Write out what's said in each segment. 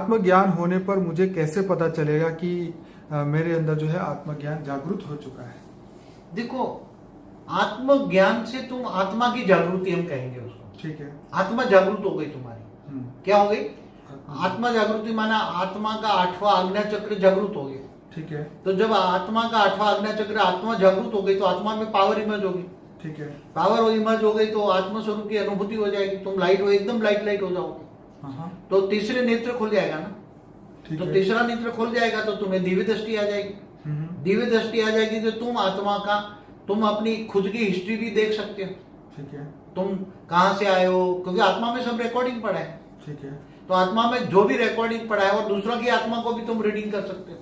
आत्मज्ञान होने पर मुझे कैसे पता चलेगा कि मेरे अंदर जो है आत्मज्ञान जागृत हो चुका है? देखो, आत्मज्ञान से तुम आत्मा की जागृति हम कहेंगे उसको। ठीक है। आत्मा जागृत हो गई तुम्हारी। क्या हो गई? आत्मा जागृति माना आत्मा का 8वां आज्ञा चक्र जागृत हो गया। ठीक है। तो जब आत्मा का 8वां आज्ञा चक्र आत्मा जागृत हो गई तो आत्मा में पावर इमर्ज होगी। ठीक है। पावर इमर्ज हो गई तो आत्म स्वरूप की अनुभूति हो जाएगी। तुम लाइट हो, एकदम लाइट हो जाओगे। तो तीसरे नेत्र खुल जाएगा ना। तो तीसरा नेत्र खुल जाएगा तो तुम्हें दिव्य दृष्टि आ जाएगी। दिव्य दृष्टि आ जाएगी तो तुम आत्मा का, तुम अपनी खुद की हिस्ट्री भी देख सकते हो। ठीक है। तुम कहां से आए हो, क्योंकि आत्मा में सब रिकॉर्डिंग पड़ा है। ठीक है। तो आत्मा में जो भी रिकॉर्डिंग पड़ा है और दूसरों की आत्मा को भी तुम रीडिंग कर सकते हो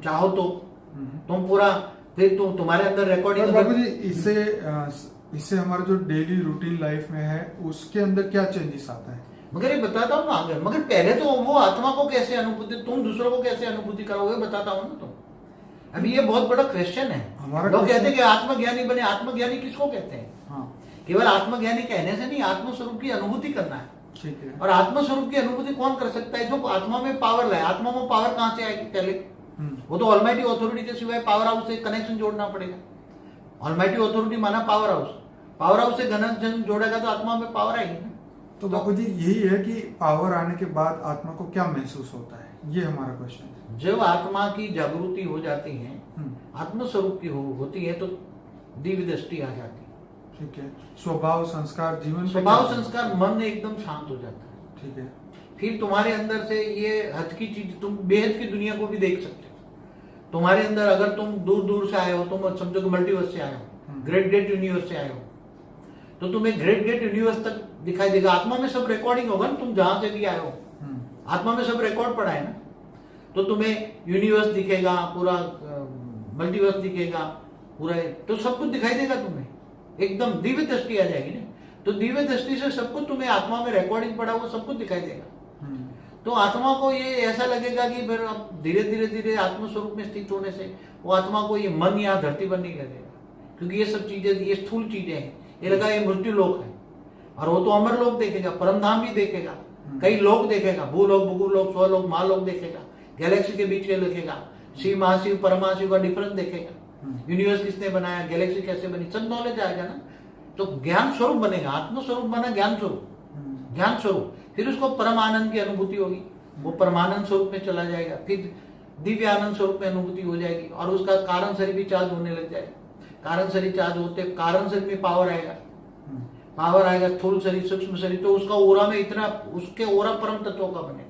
चाहो तो। तुम पूरा फिर तुम्हारे अंदर रिकॉर्डिंग। बाबू जी, इससे हमारा जो डेली रूटीन लाइफ में है उसके अंदर क्या चेंजेस आता है? मगर ये बताता हूँ ना आगे। मगर पहले तो वो आत्मा को कैसे अनुभूति, तुम दूसरों को कैसे अनुभूति करोगे बताता हूँ ना तुम। अभी ये बहुत बड़ा क्वेश्चन है। लोग कहते हैं कि आत्मज्ञानी बने। आत्मज्ञानी किसको कहते हैं? केवल आत्मज्ञानी कहने से नहीं, आत्मस्वरूप की अनुभूति करना है। ठीक है। और आत्मस्वरूप की अनुभूति कौन कर सकता है? जो आत्मा में पावर लाए। आत्मा में पावर कहां से आएगी? पहले वो तो ऑलमाइटी अथॉरिटी के सिवाय पावर हाउस से कनेक्शन जोड़ना पड़ेगा। ऑलमाइटी अथॉरिटी माना पावर हाउस। पावर हाउस से कनेक्शन जोड़ेगा तो आत्मा में पावर आएगी ना। तो बाबू जी, यही है कि पावर आने के बाद आत्मा को क्या महसूस होता है, ये हमारा क्वेश्चन है। जब आत्मा की जागृति हो जाती है, आत्मस्वरूप की होती है तो दिव्य दृष्टि आ जाती है। ठीक है। स्वभाव संस्कार जीवन, स्वभाव संस्कार, मन एकदम शांत हो जाता है। ठीक है। फिर तुम्हारे अंदर से ये हद की चीज, तुम बेहद की दुनिया को भी देख सकते हो। तुम्हारे अंदर अगर तुम दूर दूर से आए हो, तुम समझो कि मल्टीवर्स से आए हो, ग्रेट यूनिवर्स से आए हो, तो तुम्हें ग्रेट यूनिवर्स तक दिखाई देगा। आत्मा में सब रिकॉर्डिंग होगा ना, तुम जहां से भी आए हो आत्मा में सब रिकॉर्ड पड़ा है ना। तो तुम्हें यूनिवर्स दिखेगा, पूरा मल्टीवर्स दिखेगा, पूरा तो सब कुछ दिखाई देगा तुम्हें। एकदम दिव्य दृष्टि आ जाएगी ना। तो दिव्य दृष्टि से सब कुछ तुम्हें आत्मा में रिकॉर्डिंग पड़ा वो सब कुछ दिखाई देगा। तो आत्मा को ये ऐसा लगेगा कि फिर अब धीरे धीरे धीरे आत्म स्वरूप में स्थित होने से वो आत्मा को ये मन यहाँ धरती पर नहीं लगेगा, क्योंकि ये सब चीजें, ये स्थूल चीजें हैं। ये लगा ये मृत्यु लोक है, और वो तो अमर लोक देखेगा, परमधाम भी देखेगा, कई लोक देखेगा, भूलोक, भूगुलोक, स्वलोक, महालोक देखेगा, गैलेक्सी के बीच के देखेगा, शिव महाशिव परमाशिव का डिफरेंस देखेगा, यूनिवर्स किसने बनाया, गैलेक्सी कैसे बनी, सब नॉलेज आएगा ना। तो ज्ञान स्वरूप बनेगा। आत्म स्वरूप बना ज्ञान स्वरूप, ज्ञान स्वरूप। फिर उसको परम आनंद की अनुभूति होगी, वो परमानंद स्वरूप में चला जाएगा। फिर दिव्य आनंद स्वरूप में अनुभूति हो जाएगी, और उसका कारण शरीर भी चार्ज होने लग जाएगा। कारण शरीर चार्ज होते, कारण शरीर में पावर आएगा, पावर आएगा, स्थूल शरीर, सूक्ष्म शरीर, तो उसका ओरा में इतना, उसके ओरा परम तत्वों का बनेगा।